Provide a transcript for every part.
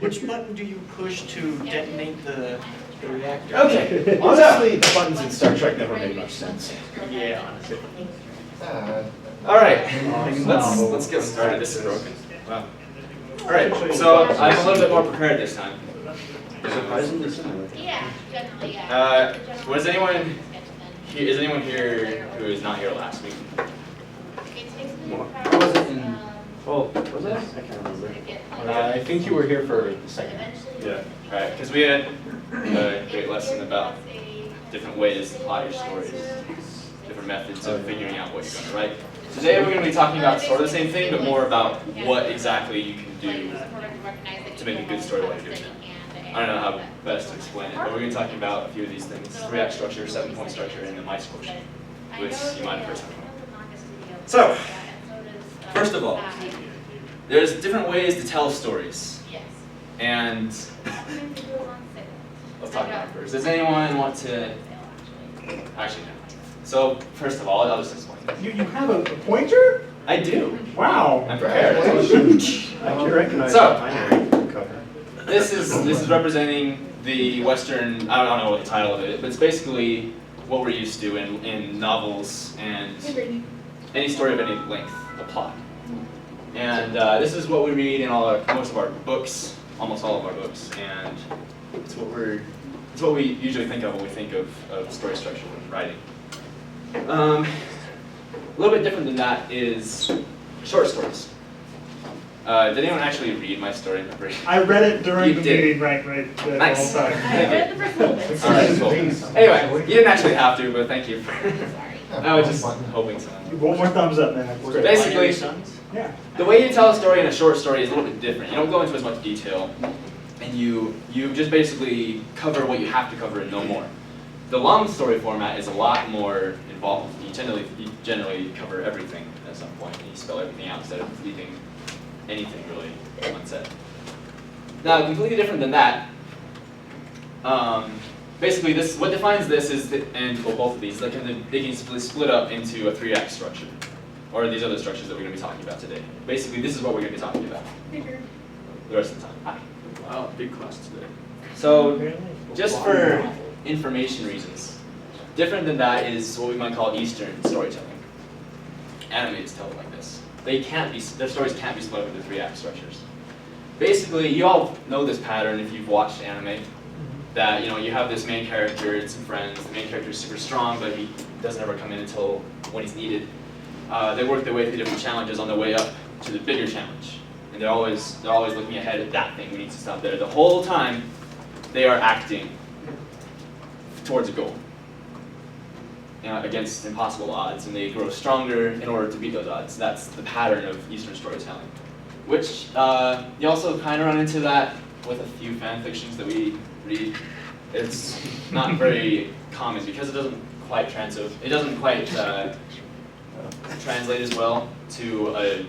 Which button do you push to detonate the reactor? Okay. Honestly, the buttons in Star Trek never made much sense. Yeah, honestly. All right, let's get started. This is broken. Wow. All right, so I'm a little bit more prepared this time. Surprisingly similar. Yeah, generally, yeah. Was anyone here? Is anyone here who is not here last week? I wasn't in. Oh, was I? I can't remember. I think you were here for the second. Yeah. All right, because we had a great lesson about different ways to plot your stories, different methods of figuring out what you're going to write. Today we're going to be talking about sort of the same thing, but more about what exactly you can do to make a good story while you're doing it. I don't know how best to explain it, but we're going to be talking about a few of these things: 3-act structure, 7-point structure, and the mice quotient, which you might have heard something about. So, first of all, there's different ways to tell stories, and let's talk about it first. Does anyone want to? Actually, no. So, first of all, I'll just explain. You have a pointer? I do. Wow. I'm prepared. I can recognize the binary cover. This is representing the Western. I don't know what the title of it is, but it's basically what we're used to in novels and any story of any length, a plot. And this is what we read in most of our books, almost all of our books, and it's what we usually think of when we think of story structure when writing. A little bit different than that is short stories. Did anyone actually read my story number? I read it during the did. meeting, right, Nice. the whole time. I read the first little bit. All right, cool. Anyway, you didn't actually have to, but thank you. I was just hoping so. One more thumbs up, man. Was it Basically- Binary Sons? Yeah. The way you tell a story in a short story is a little bit different. You don't go into as much detail, and you just basically cover what you have to cover and no more. The long story format is a lot more involved. You generally cover everything at some point, and you spell everything out instead of leaving anything really unsaid. Now, completely different than that. Basically, what defines this is both of these, they can be split up into a 3-act structure, or these other structures that we're going to be talking about today. Basically, this is what we're going to be talking about the rest of the time. Hi. Wow, big class today. So, just for information reasons, different than that is what we might call Eastern storytelling. Animes tell it like this. Their stories can't be split up into 3-act structures. Basically, you all know this pattern if you've watched anime, that you have this main character and some friends. The main character is super strong, but he doesn't ever come in until when he's needed. They work their way through different challenges on their way up to the bigger challenge, and they're always looking ahead at that thing. We need to stop there. The whole time, they are acting towards a goal against impossible odds, and they grow stronger in order to beat those odds. That's the pattern of Eastern storytelling, which you also kind of run into that with a few fan fictions that we read. It's not very common because it doesn't quite translate as well to an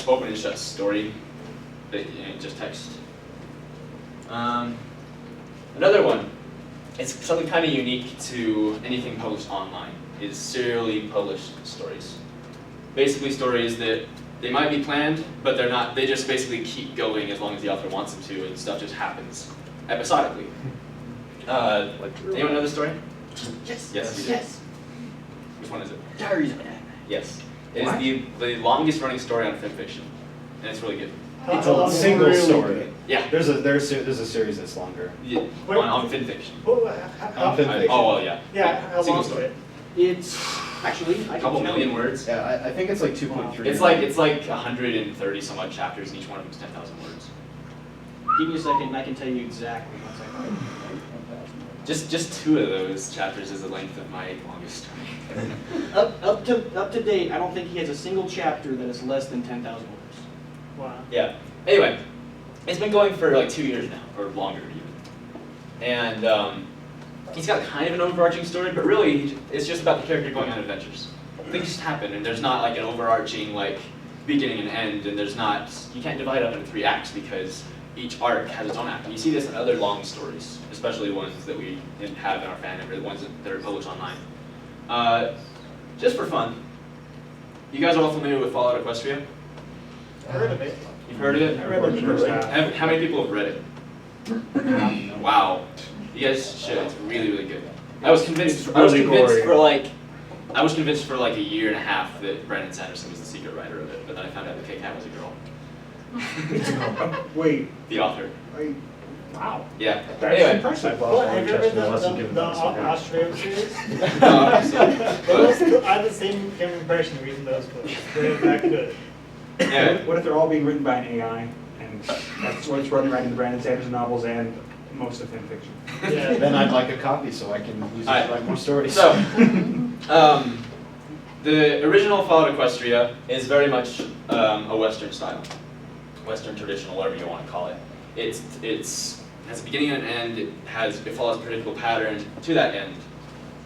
open and shut story that just text. Another one. It's something kind of unique to anything published online, is serially published stories. Basically stories that they might be planned, but they're not. They just basically keep going as long as the author wants them to, and stuff just happens episodically. Anyone know this story? Yes. Yes, you do. Yes. Which one is it? Diaries of Anne. Yes. It is the longest running story on FinFiction, and it's really good. It's a single story. Yeah. There's a series that's longer. Yeah. On FinFiction. On FinFiction. Oh well, yeah. Yeah, how Single long is story. it? It's actually A couple million words. Yeah, I think it's like 2.3. It's like 130 some odd chapters, and each one of them is 10,000 words. Give me a second, and I can tell you exactly. Once I find Just 2 of those chapters is the length of my longest story. Up to date, I don't think he has a single chapter that is less than 10,000 words. Wow. Yeah. Anyway, it's been going for like 2 years now, or longer even. And he's got kind of an overarching story, but really it's just about the character going on adventures. Things just happen, and there's not like an overarching like beginning and end, and you can't divide it up into 3 acts because each arc has its own act. And you see this in other long stories, especially ones that we didn't have in our fandom, or the ones that are published online. Just for fun, you guys are all familiar with Fallout Equestria? I heard of it. You've heard of it? I read like the first half. How many people have read it? Wow. You guys should. It's really, really good. I was convinced. I was convinced for like a year and a half that Brandon Sanderson was the secret writer of it, but then I found out that Kate Kat was a girl. Wait, The author. wow. Yeah. That's Anyway. impressive. Well, have you ever read Chester wasn't given the that sort of- Austrian series? But, I had the same kind of impression reading those books. They're that good. yeah. What if they're all being written by an AI, and that's what's running writing the Brandon Sanderson novels and most of fan fiction? Yeah. Then I'd like a copy so I can use it to write more stories. So, the original Fallout Equestria is very much a Western style, Western traditional, whatever you want to call it. It has a beginning and an end. It follows a predictable pattern to that end,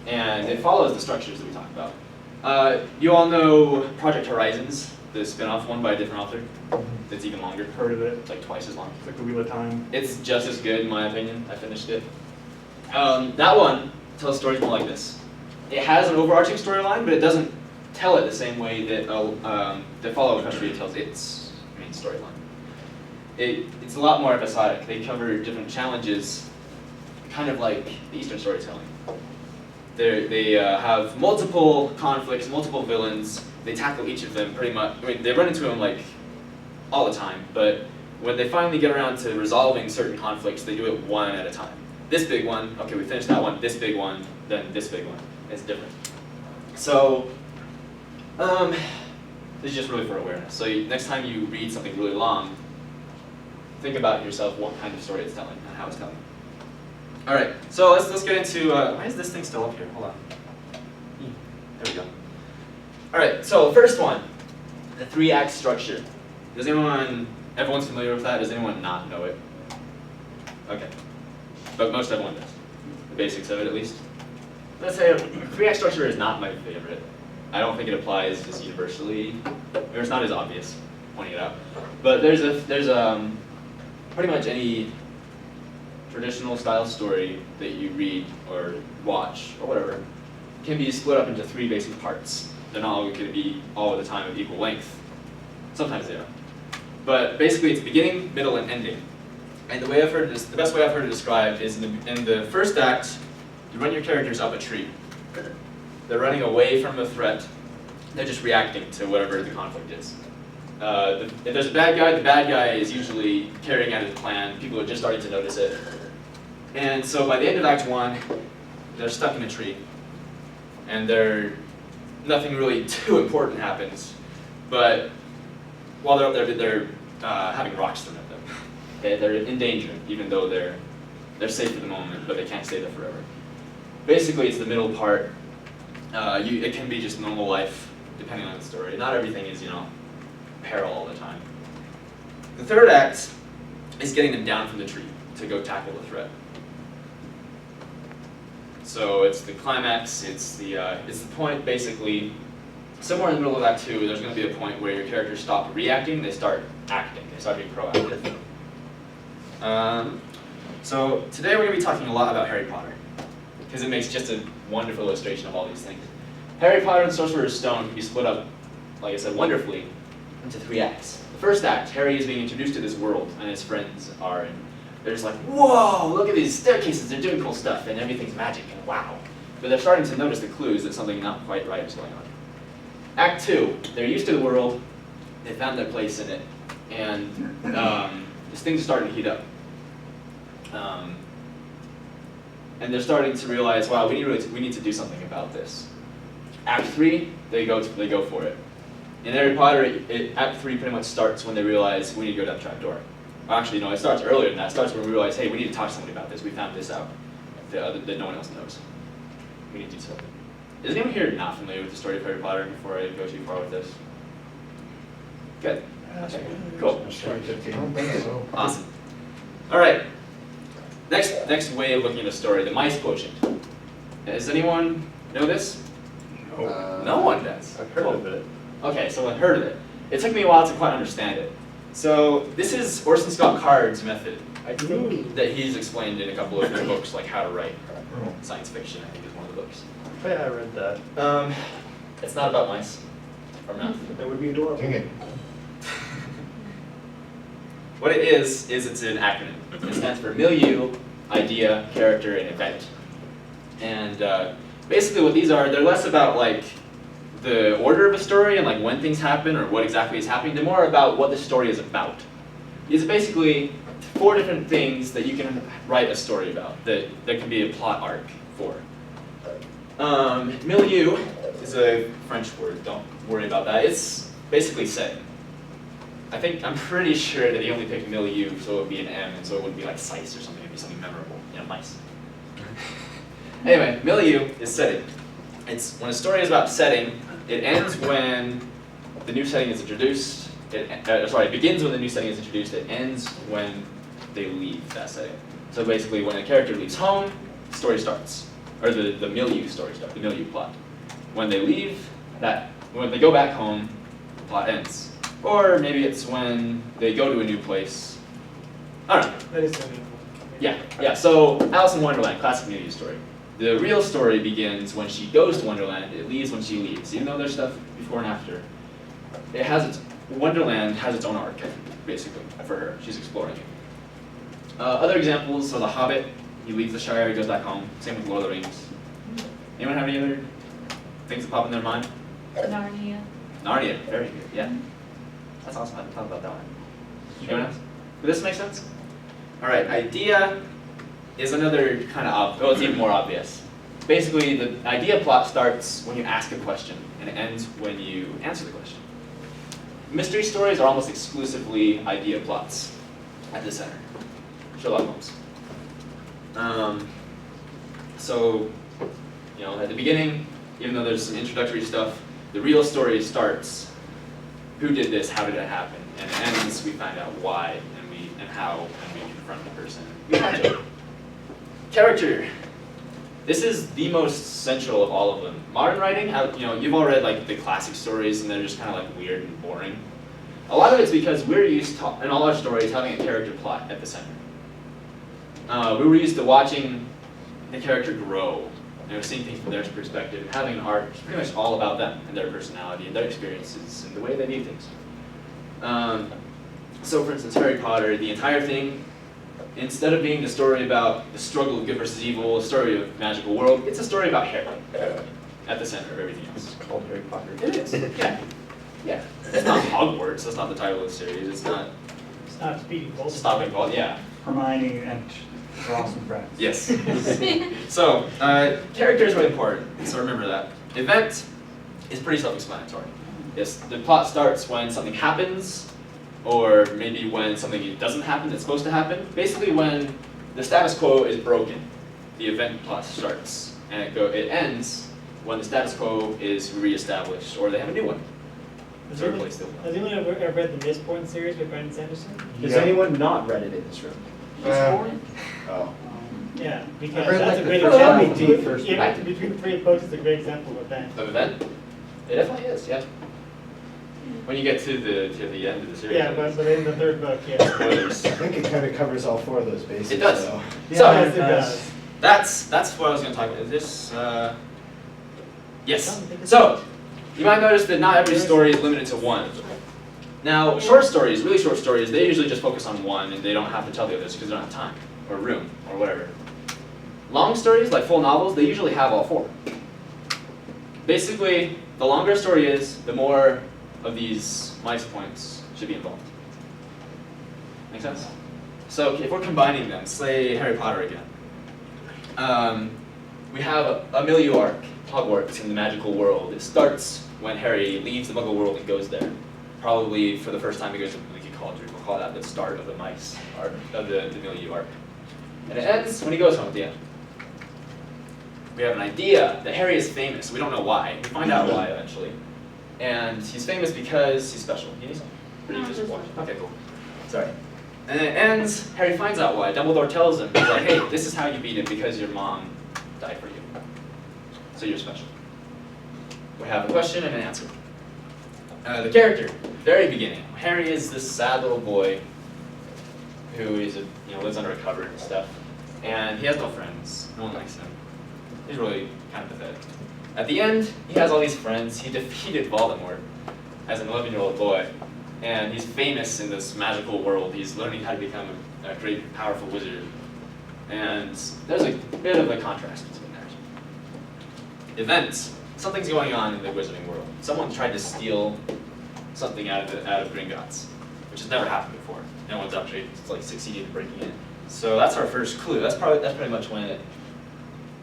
and it follows the structures that we talked about. You all know Project Horizons, the spin-off one by a different author. It's even longer. Heard of it? It's like twice as long. It's like the Wheel of Time. It's just as good in my opinion. I finished it. That one tells stories more like this. It has an overarching storyline, but it doesn't tell it the same way that the Fallout Equestria tells its main storyline. It's a lot more episodic. They cover different challenges, kind of like the Eastern storytelling. They have multiple conflicts, multiple villains. They tackle each of them pretty much. I mean, they run into them like all the time, but when they finally get around to resolving certain conflicts, they do it one at a time. This big one, okay, we finished that one, this big one, then this big one. It's different. So, this is just really for awareness. So next time you read something really long, think about yourself what kind of story it's telling and how it's telling. All right, so let's get into, why is this thing still up here? Hold on. There we go. All right, so the first one, the 3-act structure. Does everyone's familiar with that? Does anyone not know it? Okay, but most everyone does. The basics of it, at least. Let's say 3-act structure is not my favorite. I don't think it applies just universally, or it's not as obvious, pointing it out. But there's pretty much any traditional style story that you read or watch or whatever can be split up into 3 basic parts. They're not all going to be all at the time of equal length. Sometimes they are. But basically it's beginning, middle, and ending. And the best way I've heard it described is in the first act, you run your characters up a tree. They're running away from a threat. They're just reacting to whatever the conflict is. If there's a bad guy, the bad guy is usually carrying out his plan. People are just starting to notice it. And so by the end of Act 1, they're stuck in a tree. And nothing really too important happens. But while they're up there, they're having rocks thrown at them. They're in danger, even though they're safe for the moment, but they can't stay there forever. Basically, it's the middle part. It can be just normal life, depending on the story. Not everything is, peril all the time. The third act is getting them down from the tree to go tackle the threat. So it's the climax. It's the point, basically. Somewhere in the middle of Act 2, there's going to be a point where your characters stop reacting. They start acting. They start being proactive. So today we're going to be talking a lot about Harry Potter, because it makes just a wonderful illustration of all these things. Harry Potter and the Sorcerer's Stone can be split up, like I said, wonderfully into 3 acts. The first act, Harry is being introduced to this world, and his friends are, and they're just like, whoa, look at these staircases, they're doing cool stuff, and everything's magic, and wow. But they're starting to notice the clues that something not quite right is going on. Act 2, they're used to the world, they found their place in it, and things are starting to heat up. And they're starting to realize, wow, we need to do something about this. Act 3, they go for it. In Harry Potter, Act 3 pretty much starts when they realize we need to go down the trap door. Well, actually, no, it starts earlier than that. It starts when we realize, hey, we need to talk to somebody about this. We found this out that no one else knows. We need to do something. Is anyone here not familiar with the story of Harry Potter before I go too far with this? Good. Okay, cool. Awesome. All right. Next way of looking at a story, the mice quotient. Does anyone know this? No one does. I've heard of it. Okay, so I've heard of it. It took me a while to quite understand it. So this is Orson Scott Card's method I think. that he's explained in a couple of his books, like How to Write. Science fiction, I think, is one of the books. Yeah, I read that. It's not about mice or math. That would be adorable. Dang it. what it is it's an acronym. It stands for milieu, idea, character, and event. And basically what these are, they're less about like the order of a story and like when things happen or what exactly is happening. They're more about what the story is about. These are basically 4 different things that you can write a story about that there can be a plot arc for. Milieu is a French word, don't worry about that. It's basically setting. I'm pretty sure that he only picked milieu so it would be an M, and so it wouldn't be like size or something, it would be something memorable, mice. Anyway, milieu is setting. It's when a story is about setting, it ends when the new setting is introduced. It begins when the new setting is introduced, it ends when they leave that setting. So basically when a character leaves home, the story starts. Or the milieu story starts, the milieu plot. When they leave, when they go back home, the plot ends. Or maybe it's when they go to a new place. I don't know. That is so neat. Yeah. So Alice in Wonderland, classic milieu story. The real story begins when she goes to Wonderland. It leaves when she leaves. Even though there's stuff before and after, Wonderland has its own arc, basically, for her. She's exploring it. Other examples are The Hobbit. He leaves the Shire, he goes back home. Same with Lord of the Rings. Anyone have any other things that pop in their mind? Narnia. Narnia, very good, yeah. That's awesome, I haven't thought about that one. Anyone else? Does this make sense? All right, idea is another kind of, it's even more obvious. Basically, the idea plot starts when you ask a question, and it ends when you answer the question. Mystery stories are almost exclusively idea plots at the center. Sherlock Holmes. So, at the beginning, even though there's some introductory stuff, the real story starts. Who did this? How did it happen? And it ends. We find out why and how, and we confront the person. We catch up. Character. This is the most central of all of them. Modern writing, you've all read like the classic stories, and they're just kind of like weird and boring. A lot of it's because we're used to, in all our stories, having a character plot at the center. We were used to watching the character grow, seeing things from their perspective, having an arc. It's pretty much all about them and their personality and their experiences and the way they view things. So for instance, Harry Potter, the entire thing, instead of being the story about the struggle of good versus evil, a story of magical world, it's a story about Harry at the center of everything else. It's called Harry Potter. It is, yeah. It's not Hogwarts, that's not the title of the series, it's not Stop speeding Voldemort. Stopping Voldemort, yeah. Hermione and we're awesome friends. Yes. So, character is really important, so remember that. Event is pretty self-explanatory. Yes, the plot starts when something happens, or maybe when something doesn't happen that's supposed to happen. Basically when the status quo is broken, the event plot starts, and it ends when the status quo is reestablished, or they have a new one. Has To replace the anyone ever read the Mistborn series by Brandon Sanderson? Has anyone not read it in this room? Oh. Yeah, I because read, that's like, a great the example. first first Yeah, between the 3 approaches, it's a great example of that. Of event? It definitely is, yeah. When you get to the end of the series. Yeah, but in the 3rd book, yeah. Spoilers. I think it kind of covers all 4 of those bases. It does. So. So, Yes, it does. that's what I was going to talk about. Is this, yes. So, you might notice that not every story is limited to one. Now, short stories, really short stories, they usually just focus on one and they don't have to tell the others because they don't have time or room or whatever. Long stories, like full novels, they usually have all 4. Basically, the longer a story is, the more of these mice points should be involved. Make sense? So if we're combining them, say Harry Potter again. We have a milieu arc, Hogwarts in the magical world. It starts when Harry leaves the Muggle world and goes there. Probably for the first time he goes to Pinky College. We'll call that the start of the mice arc, of the milieu arc. And it ends when he goes home at the end. We have an idea that Harry is famous. We don't know why. We find out why eventually. And he's famous because he's special. You need something? Or you just watch? Okay, cool. Sorry. And it ends, Harry finds out why. Dumbledore tells him, he's like, hey, this is how you beat him because your mom died for you. So you're special. We have a question and an answer. The character, very beginning. Harry is this sad little boy who is lives under a cupboard and stuff. And he has no friends. No one likes him. He's really kind of pathetic. At the end, he has all these friends. He defeated Voldemort as an 11-year-old boy. and he's famous in this magical world. He's learning how to become a great, powerful wizard. And there's a bit of a contrast between there. Events. Something's going on in the wizarding world. Someone tried to steal something out of Gringotts, which has never happened before. No one's actually succeeded in breaking in. So that's our first clue. That's pretty much when it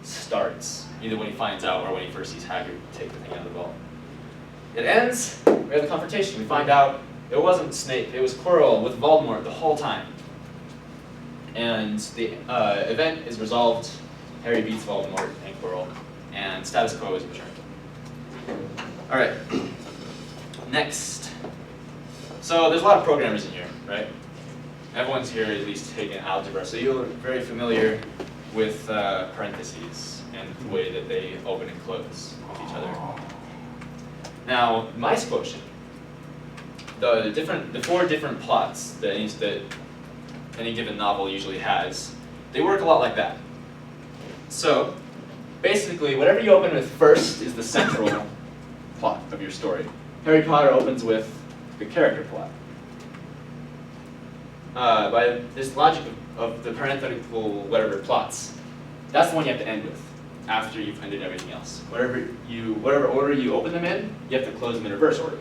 starts. Either when he finds out or when he first sees Hagrid take the thing out of the vault. It ends. We have the confrontation. We find out it wasn't Snape. It was Quirrell with Voldemort the whole time. And the event is resolved. Harry beats Voldemort and Quirrell, and status quo is returned. All right. Next. So there's a lot of programmers in here, right? Everyone's here at least taken algebra, so you're very familiar with parentheses and the way that they open and close with each other. Now, mice quotient. The 4 different plots that any given novel usually has, they work a lot like that. So, basically, whatever you open with first is the central plot of your story. Harry Potter opens with the character plot. By this logic of the parenthetical whatever plots, that's the one you have to end with after you've ended everything else. Whatever order you open them in, you have to close them in reverse order.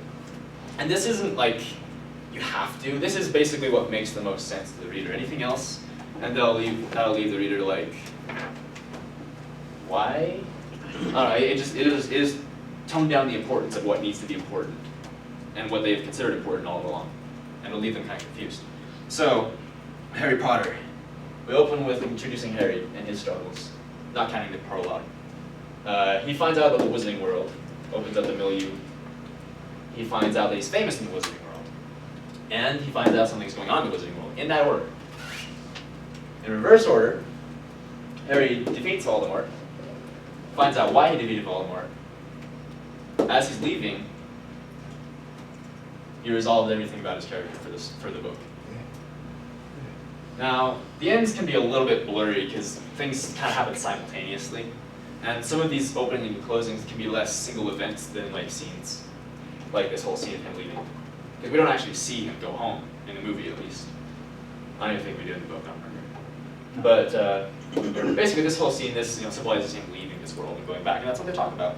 And this isn't like you have to. This is basically what makes the most sense to the reader. Anything else, and that'll leave the reader like, why? I don't know. It is tone down the importance of what needs to be important and what they've considered important all along, and it'll leave them kind of confused. So, Harry Potter. We open with introducing Harry and his struggles, not counting the prologue. He finds out about the wizarding world, opens up the milieu. He finds out that he's famous in the wizarding world. And he finds out something's going on in the wizarding world, in that order. In reverse order, Harry defeats Voldemort, finds out why he defeated Voldemort. As he's leaving, he resolved everything about his character for the book. Now, the ends can be a little bit blurry because things kind of happen simultaneously. And some of these opening and closings can be less single events than like scenes. Like this whole scene of him leaving. Because we don't actually see him go home, in the movie at least. I don't even think we do in the book, I don't remember. But basically this whole scene, this symbolizes him leaving this world and going back, and that's what they're talking about.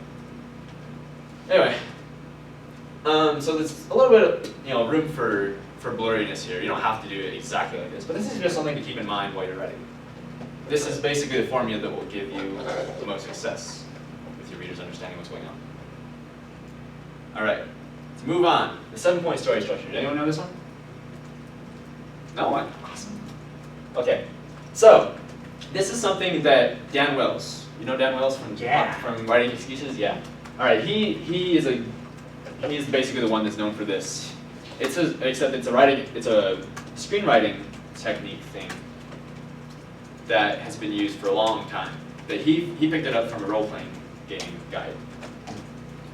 Anyway, so there's a little bit of room for blurriness here. You don't have to do it exactly like this, but this is just something to keep in mind while you're writing. This is basically the formula that will give you the most success with your readers understanding what's going on. All right, let's move on. The 7-point story structure. Did anyone know this one? No one? Awesome. Okay, so this is something that Dan Wells, you know Dan Wells from Writing Excuses? Yeah. All right, he's basically the one that's known for this. Except it's a screenwriting technique thing that has been used for a long time. That he picked it up from a role-playing game guide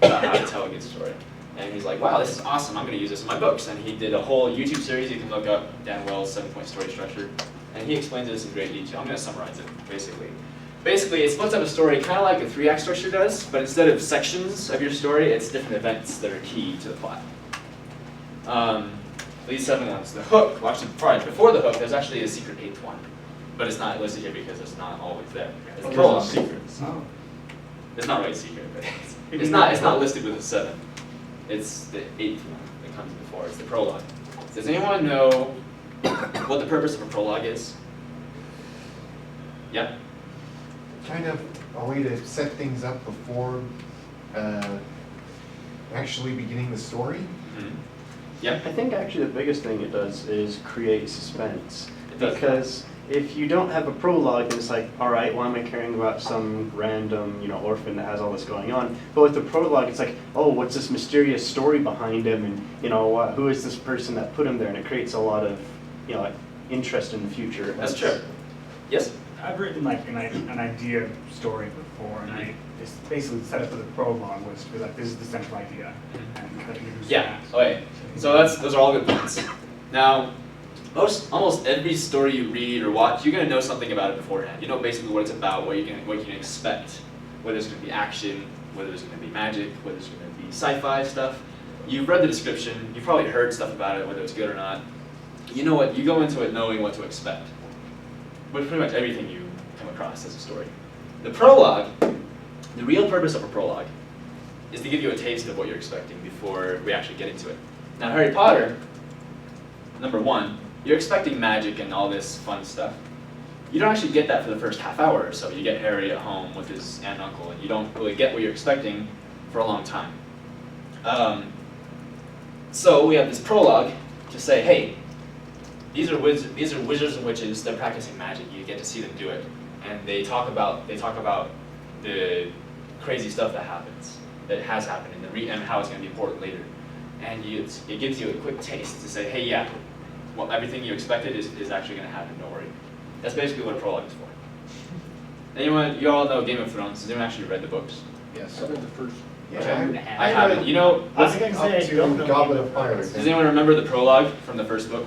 about how to tell a good story. And he's like, wow, this is awesome, I'm going to use this in my books. And he did a whole YouTube series. You can look up Dan Wells' 7-point story structure. And he explains this in great detail. I'm going to summarize it, basically. Basically, it splits up a story kind of like a 3-act structure does, but instead of sections of your story, it's different events that are key to the plot. These 7 ones. The hook, well actually before the hook, there's actually a secret 8th one. But it's not listed here because it's not always there. It's the prologue. Secrets. Oh. It's not really secret, but it's not listed with a 7. It's the 8th one that comes before. It's the prologue. Does anyone know what the purpose of a prologue is? Yeah? Kind of a way to set things up before actually beginning the story. Mm-hmm. Yeah. I think actually the biggest thing it does is create suspense. It does. Because if you don't have a prologue, then it's like, all right, why am I caring about some random, orphan that has all this going on? But with the prologue, it's like, oh, what's this mysterious story behind him, and who is this person that put him there? And it creates a lot of, interest in the future. That's true. Yes. I've written like an idea story before, and I just basically set up with a prologue was to be like, this is the central idea, and kind of use Yeah. that. Okay. So those are all good points. Now, almost every story you read or watch, you're going to know something about it beforehand. You know basically what it's about, what you can expect, whether it's going to be action, whether it's going to be magic, whether it's going to be sci-fi stuff. you've read the description, you've probably heard stuff about it, whether it's good or not. You know what, you go into it knowing what to expect. With pretty much everything you come across as a story. The prologue, the real purpose of a prologue, is to give you a taste of what you're expecting before we actually get into it. Now, Harry Potter, number one, you're expecting magic and all this fun stuff. You don't actually get that for the first half hour or so. You get Harry at home with his aunt and uncle, and you don't really get what you're expecting for a long time. So we have this prologue to say, hey, these are wizards and witches. They're practicing magic. You get to see them do it, and they talk about the crazy stuff that happens, that has happened, and how it's going to be important later. And it gives you a quick taste to say, hey, yeah, well, everything you expected is actually going to happen. Don't worry. That's basically what a prologue is for. Anyone, you all know Game of Thrones. Has anyone actually read the books? Yes. I read the first. Yeah. I haven't. You know, I was gonna say, Up to Goblet of Fire. does anyone remember the prologue from the first book?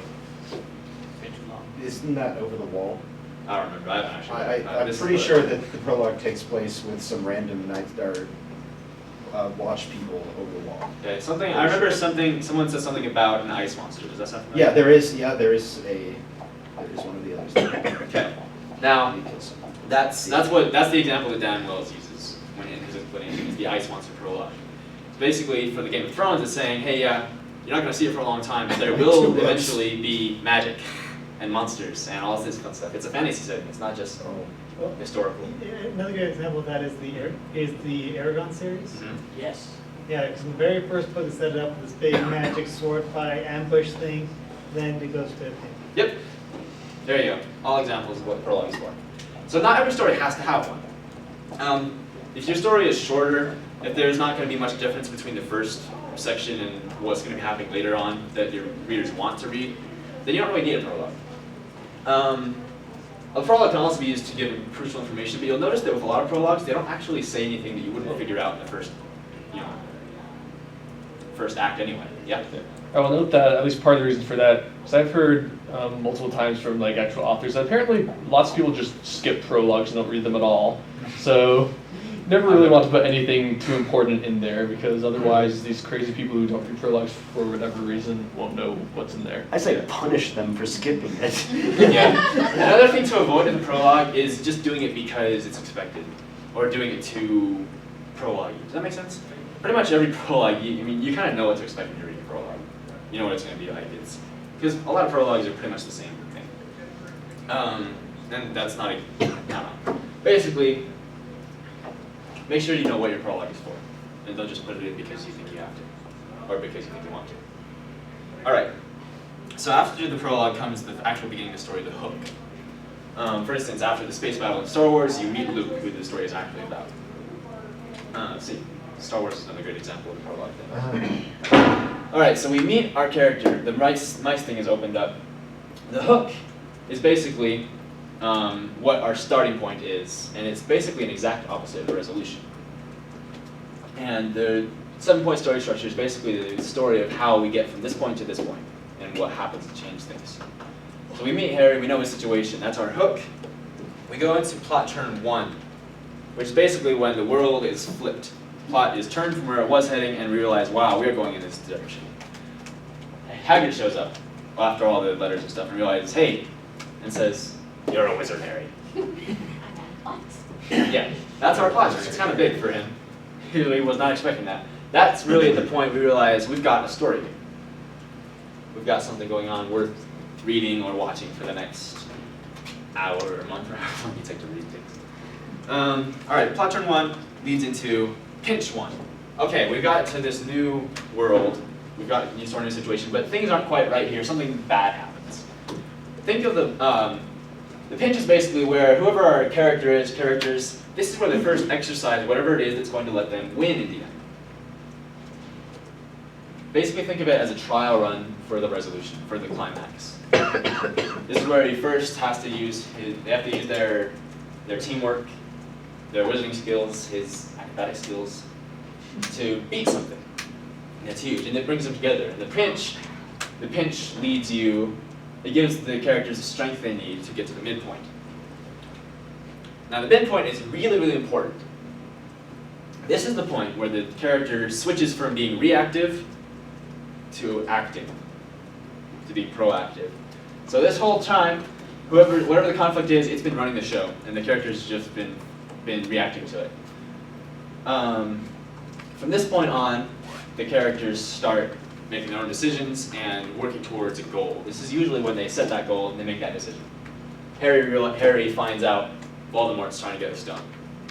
Isn't that over the wall? I don't remember. I haven't actually read it. I'm This is pretty what- sure that the prologue takes place with some random night or watch people over the wall. Okay, something. I remember something. Someone said something about an ice monster. Does that sound familiar? Yeah, there is one of the others. Okay. Now, that's the example that Dan Wells uses when in his explanation is the ice monster prologue. Basically, for the Game of Thrones, it's saying, hey, you're not going to see it for a long time, but there will eventually be magic and monsters and all this fun stuff. It's a fantasy setting. It's not just historical. Another good example of that is the Aragon series. Mhm. Yes. Yeah, because in the very first book, it set it up with this big magic sword fight, ambush thing, then it goes to Yep. There you go. All examples of what the prologue is for. So not every story has to have one. If your story is shorter, if there's not going to be much difference between the first section and what's going to be happening later on that your readers want to read, then you don't really need a prologue. A prologue can also be used to give crucial information, but you'll notice that with a lot of prologues, they don't actually say anything that you wouldn't figure out in the first act anyway. Yeah. I will note that at least part of the reason for that is I've heard multiple times from like actual authors that apparently lots of people just skip prologues and don't read them at all. So never really want to put anything too important in there because otherwise these crazy people who don't read prologues for whatever reason won't know what's in there. I say punish them for skipping it. Yeah. Another thing to avoid in the prologue is just doing it because it's expected, or doing it too prologue. Does that make sense? Pretty much every prologue, you kind of know what to expect when you're reading a prologue. You know what it's going to be like. It's because a lot of prologues are pretty much the same thing. And that's not basically, make sure you know what your prologue is for, and don't just put it in because you think you have to, or because you think you want to. All right. So after the prologue comes the actual beginning of the story, the hook. For instance, after the space battle in Star Wars, you meet Luke, who the story is actually about. Let's see. Star Wars is another great example of a prologue then. All right, so we meet our character. The mice thing is opened up. The hook is basically what our starting point is, and it's basically an exact opposite of the resolution. And the 7-point story structure is basically the story of how we get from this point to this point, and what happens to change things. So we meet Harry, we know his situation, that's our hook. We go into plot turn 1, which is basically when the world is flipped. Plot is turned from where it was heading, and we realize, wow, we are going in this direction. Hagrid shows up after all the letters and stuff, and realizes, hey, and says, "You're a wizard, Harry." Yeah, that's our plot. It's kind of big for him. He was not expecting that. That's really at the point we realize we've got a story. We've got something going on worth reading or watching for the next hour or month or however long you take to read things. All right, plot turn 1 leads into pinch 1. Okay, we've got to this new world. We've got a new situation, but things aren't quite right here. Something bad happens. Think of the pinch is basically where whoever our characters, this is where they first exercise whatever it is that's going to let them win in the end. Basically think of it as a trial run for the resolution, for the climax. This is where he first has to use they have to use their teamwork, their wizarding skills, his acrobatic skills, to beat something. And it's huge, and it brings them together. And the pinch leads you, it gives the characters the strength they need to get to the midpoint. Now the midpoint is really, really important. This is the point where the character switches from being reactive to acting, to be proactive. So this whole time, whatever the conflict is, it's been running the show, and the character's just been reacting to it. From this point on, the characters start making their own decisions and working towards a goal. This is usually when they set that goal and they make that decision. Harry finds out Voldemort's trying to get the stone.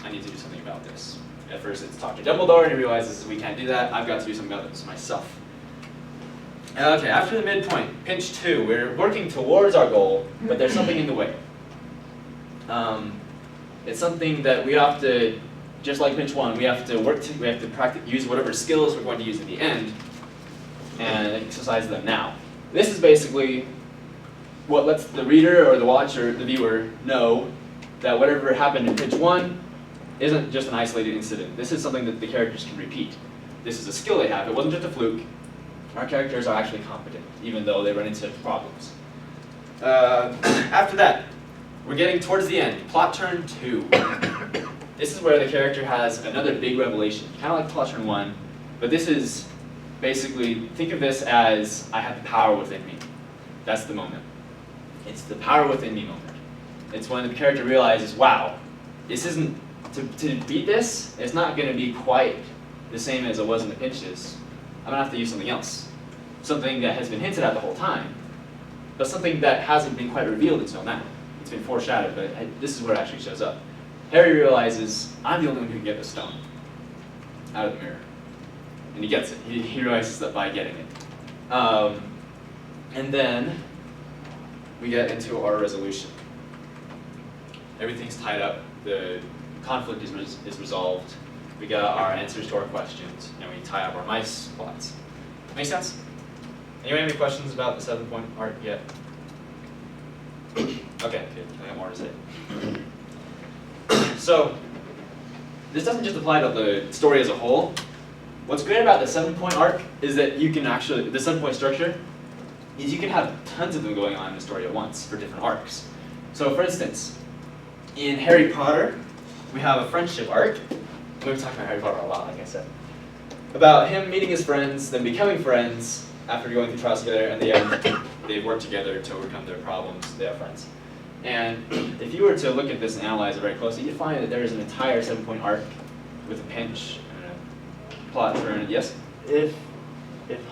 I need to do something about this. At first it's talk to Dumbledore, and he realizes we can't do that. I've got to do something about this myself. Okay, after the midpoint, pinch 2, we're working towards our goal, but there's something in the way. It's something that we have to, just like pinch 1, we have to practice, use whatever skills we're going to use at the end, and exercise them now. This is basically what lets the reader or the watcher, the viewer, know that whatever happened in pinch 1 isn't just an isolated incident. This is something that the characters can repeat. This is a skill they have. It wasn't just a fluke. Our characters are actually competent, even though they run into problems. After that, we're getting towards the end. Plot turn 2. This is where the character has another big revelation, kind of like plot turn 1, but this is basically, think of this as I have the power within me. That's the moment. It's the power within me moment. It's when the character realizes, wow, this isn't, to beat this, it's not going to be quite the same as it was in the pinches. I'm going to have to use something else. Something that has been hinted at the whole time, but something that hasn't been quite revealed until now. It's been foreshadowed, but this is where it actually shows up. Harry realizes, I'm the only one who can get the stone out of the mirror. And he gets it. He realizes that by getting it. And then we get into our resolution. Everything's tied up. The conflict is resolved. We got our answers to our questions, and we tie up our mice plots. Make sense? Anyone have any questions about the 7-point arc yet? Okay, good. I got more to say. So, this doesn't just apply to the story as a whole. What's great about the 7-point arc is that you can actually, the 7-point structure, is you can have tons of them going on in the story at once for different arcs. So for instance, in Harry Potter, we have a friendship arc. We've talked about Harry Potter a lot, like I said. About him meeting his friends, then becoming friends after going through trials together, and they work together to overcome their problems. They are friends. And if you were to look at this and analyze it very closely, you'd find that there is an entire 7-point arc with a pinch and a plot turn. Yes? If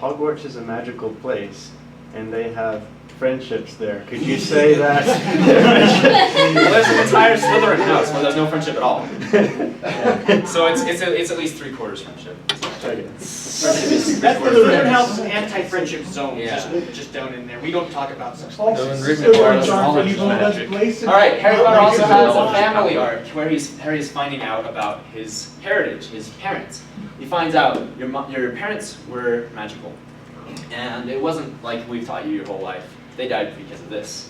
Hogwarts is a magical place and they have friendships there, could you say that? Well, there's an entire Slytherin house where there's no friendship at all. So it's at least 3/4 friendship. That's the Slytherin house is an anti-friendship zone, Yeah. just down in there. We don't talk about such No, things. in Ravenclaw, it's knowledge is Evil magic. places. All right, Harry Potter also has a Knowledge family power. arc where Harry is finding out about his heritage, his parents. He finds out your parents were magical, and it wasn't like we've taught you your whole life. They died because of this,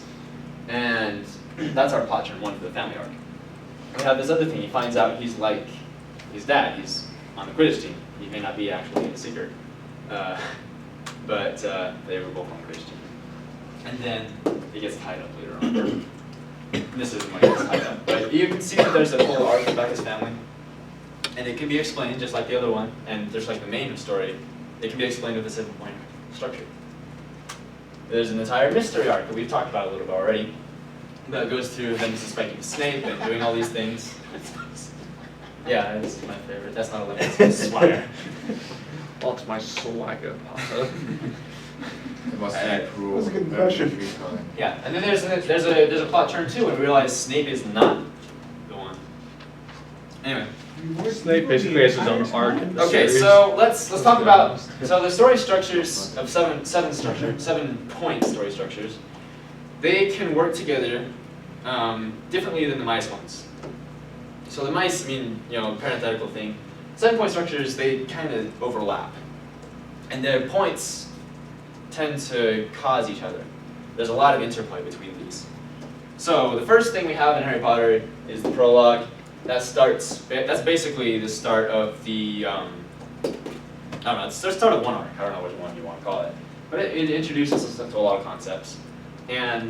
and that's our plot turn 1 for the family arc. We have this other thing. He finds out he's like his dad. He's on the Quidditch team. He may not be actually a secret, but they were both on the Quidditch team. And then he gets tied up later on. This isn't when he gets tied up, but you can see that there's a whole arc about his family, and it can be explained just like the other one, and just like the main story. It can be explained with a 7-point structure. There's an entire mystery arc that we've talked about a little bit already that goes through them suspecting Snape and doing all these things. Yeah, this is my favorite. That's not a limit, it's a swagger. That's my swagger, Potter. It must be cruel. That's a good impression. Yeah, and then there's a plot turn 2 and we realize Snape is not the one. Anyway. Snape basically has his own arc in the Okay, series. so let's talk about the story structures of 7-point story structures. They can work together differently than the mice ones. So the mice mean, parenthetical thing. 7-point structures, they kind of overlap, and their points tend to cause each other. There's a lot of interplay between these. So the first thing we have in Harry Potter is the prologue. That's basically the start of the, I don't know, it's the start of one arc. I don't know which one you want to call it. But it introduces us to a lot of concepts. And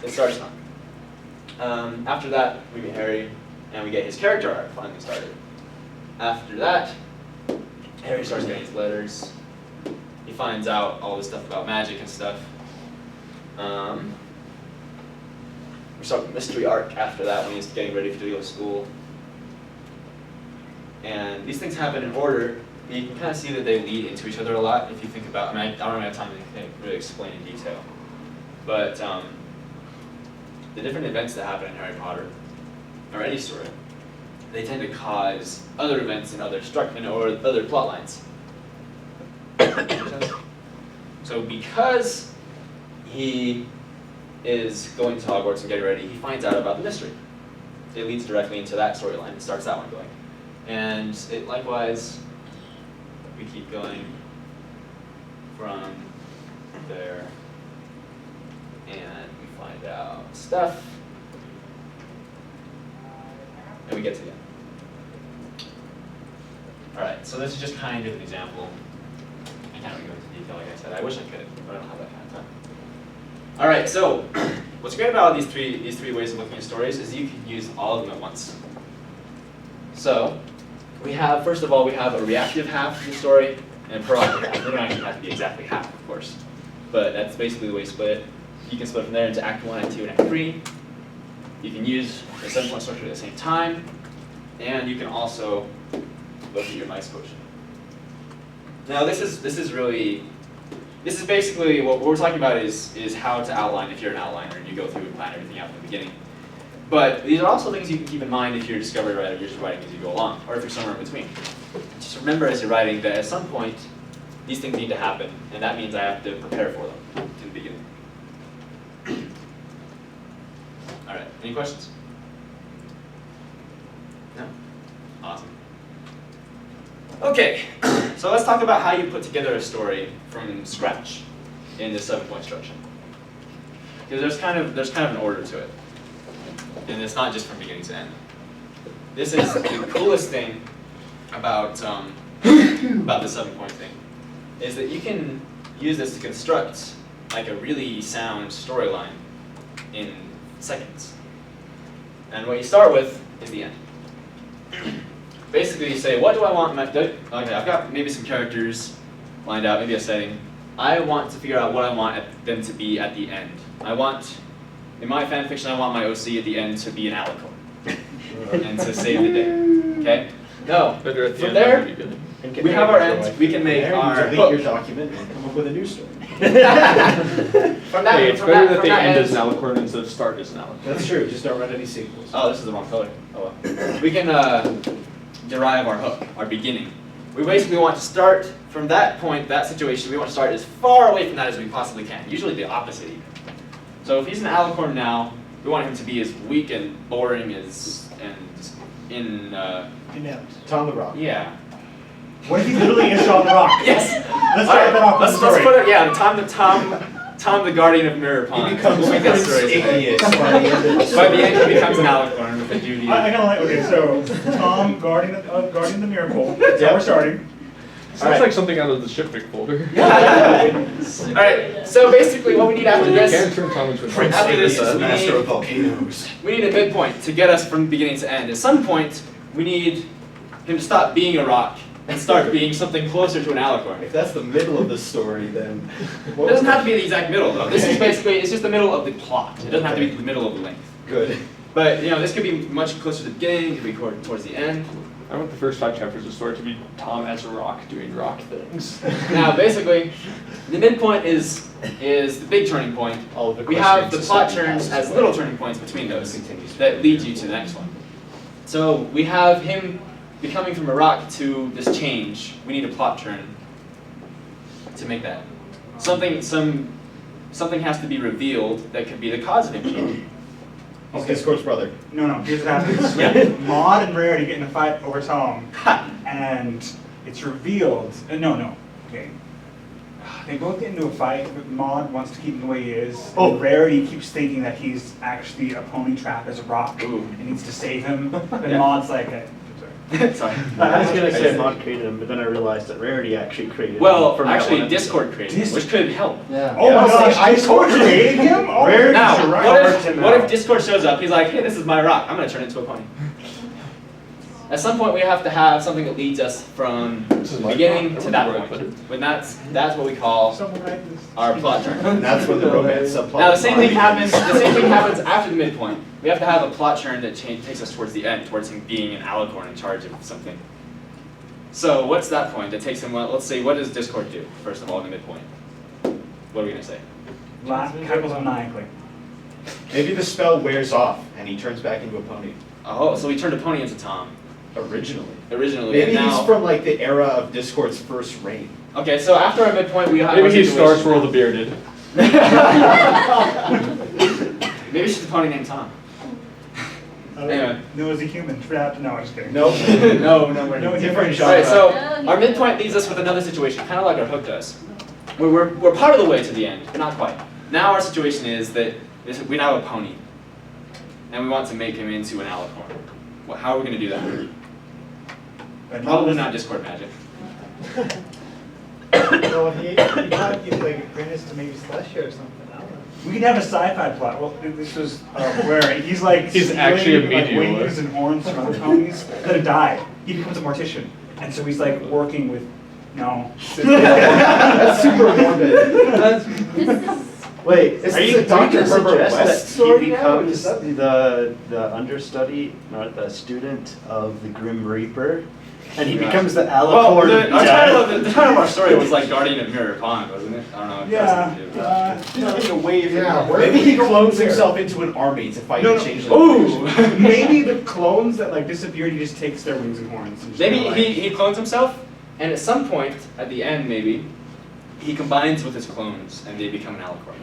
it starts on. After that, we meet Harry, and we get his character arc finally started. After that, Harry starts getting his letters. he finds out all this stuff about magic and stuff. We start with mystery arc after that when he's getting ready to go to school. And these things happen in order. You can kind of see that they lead into each other a lot if you think about, I mean, I don't really have time to really explain in detail. But the different events that happen in Harry Potter, or any story, they tend to cause other events and other or other plot lines. So because he is going to Hogwarts and getting ready, he finds out about the mystery. It leads directly into that storyline. It starts that one going. And it likewise, we keep going from there, and we find out stuff, and we get to the end. Alright, so this is just kind of an example. I can't really go into detail like I said. I wish I could, but I don't have that kind of time. Alright, so what's great about these three ways of looking at stories is you can use all of them at once. So we have, first of all, we have a reactive half of the story and a proactive half. They don't actually have to be exactly half, of course, but that's basically the way you split it. You can split from there into Act 1, Act 2, and Act 3. You can use the 7-point structure at the same time, and you can also look at your mice quotient. Now this is basically what we're talking about is how to outline if you're an outliner and you go through and plan everything out from the beginning. But these are also things you can keep in mind if you're a discovery writer, you're just writing as you go along, or if you're somewhere in between. Just remember as you're writing that at some point, these things need to happen, and that means I have to prepare for them to the beginning. All right, any questions? No? Awesome. Okay, so let's talk about how you put together a story from scratch in this 7-point structure. Because there's kind of an order to it. And it's not just from beginning to end. This is the coolest thing about the 7-point thing, is that you can use this to construct like a really sound storyline in seconds. And what you start with is the end. Basically, you say, what do I want okay, I've got maybe some characters lined out, maybe a setting. I want to figure out what I want them to be at the end. In my fan fiction, I want my OC at the end to be an Alicorn and to save the day. Okay? No. From there, we have our end. We can make our delete hook. your document and come up with a new story. From that, Hey, it's better that they end end as an Alicorn instead of start as an Alicorn. That's true. Just don't write any sequels. Oh, this is the wrong color. Oh well. We can derive our hook, our beginning. We basically want to start from that point, that situation. We want to start as far away from that as we possibly can. Usually the opposite even. So if he's an Alicorn now, we want him to be as weak and boring as Inept. Tom the Rock. yeah. What if he literally is Sean the Rock? Yes. Let's start that off with the Let's story. put it. Yeah, Tom the Guardian of Mirror Pond. He becomes We'll make that story. idiot. By the end, he becomes an Alicorn with a duty. I kind of like, okay, so Tom, Guardian of the Mirror Pole. That's how we're starting. Sounds like something out of the shipwreck folder. All right. So basically, what we need after Can't this, turn Tom into an after this, is Master of volcanoes. we need a midpoint to get us from beginning to end. At some point, we need him to stop being a rock and start being something closer to an Alicorn. If that's the middle of the story, then It doesn't have to be the exact middle, though. This is basically, it's just the middle of the plot. It doesn't have to be the middle of the length. good. But, this could be much closer to the beginning, it could be towards the end. I want the first 5 chapters of the story to be Tom as a rock doing rock things. Now, basically, the midpoint is the big turning point. All of the We have the questions plot society turns has as as little well. turning points between those Continues to that lead you to the next one. So we have him becoming from a rock to this change. We need a plot turn to make that. Something has to be revealed that could be the cause of him changing. He's Discord's brother. No, here's what happens. Yeah. Maud and Rarity get in a fight over Tom, and it's revealed. Okay. They both get into a fight, but Maud wants to keep him the way he is. Oh. And Rarity keeps thinking that he's actually a pony trap as a rock Ooh. and needs to save him. But Yeah. Maud's like, I'm sorry. Sorry. I was gonna say Mod created him, but then I realized that Rarity actually created him. Well, from that actually, one episode. Discord created it, which could help. Yeah. Oh my gosh, I Discord created him? Oh, Rarity Now, should what covered him if out. Discord shows up? He's like, hey, this is my rock. I'm gonna turn it into a pony. At some point, we have to have something that leads us from This is the my beginning plot. to I that wouldn't write point. it. When that's what we call Someone write this. our plot turn. And that's when the romance subplot. Now the same thing happens. The same thing happens after the midpoint. We have to have a plot turn that takes us towards the end, towards him being an Alicorn in charge of something. So what's that point that takes him? Well, let's say, what does Discord do first of all in the midpoint? What are we gonna say? Cackles maniacally. Maybe the spell wears off and he turns back into a pony. Oh, so we turned a pony into Tom Originally. originally. Maybe and now, he's from like the era of Discord's first reign. Okay, so after our midpoint, we have Maybe our he situation. starts World the Bearded. Maybe she's a pony named Tom. Anyway. No, is he human? Trapped? No, I'm just kidding. Nope. No, we're No, different different genre. Alright, so Oh, our yeah. midpoint leaves us with another situation, kind of like our hook does. Where we're part of the way to the end, but not quite. Now our situation is that we now have a pony, and we want to make him into an Alicorn. Well, how are we going to do that? Probably not Discord magic. So he might use like apprentice to maybe Slusher or something. I don't know. We could have a sci-fi plot. Well, this was where he's like He's stealing, actually a like, meteor. wings and horns from other ponies that die. He becomes a mortician, and so he's like working with. No. That's super morbid. This is, Wait, Is are this you a Dr. gonna Herbert suggest West that story he now? becomes Is that- the understudy, not the student of the Grim Reaper, and he Yeah. becomes the Well, Alicorn the of title Death? of the title of our story was like Guardian of Mirror Pond, wasn't it? I don't know if that's Yeah. Taking a wave. Yeah, where Maybe did he go clones from there? himself into an army to fight No, the no. changeling. Ooh! Maybe the clones that like disappeared, he just takes their wings and horns. And just Maybe kinda, he clones himself, and at some point, at the end maybe, he combines with his clones, and they become an Alicorn.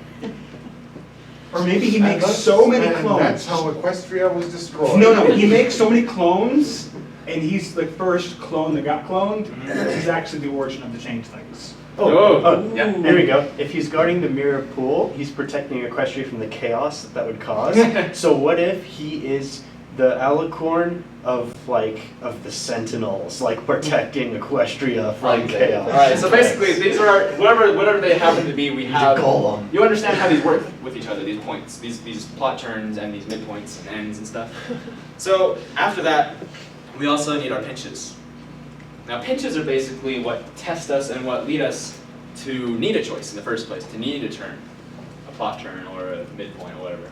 Or maybe he And makes that's- so many and clones. That's how Equestria was destroyed. No, he makes so many clones, and he's the first clone that got cloned, and he's actually the origin of the changelings. Oh, yeah. There we go. If he's guarding the mirror pool, he's protecting Equestria from the chaos that would cause. So what if he is the Alicorn of the Sentinels, like protecting Equestria from chaos? Alright, so basically these are our, whatever they happen to be, we have. Golem. You understand how these work with each other, these points, these plot turns and these midpoints and ends and stuff. So after that, we also need our pinches. Now pinches are basically what test us and what lead us to need a choice in the first place, to need a turn, a plot turn or a midpoint or whatever.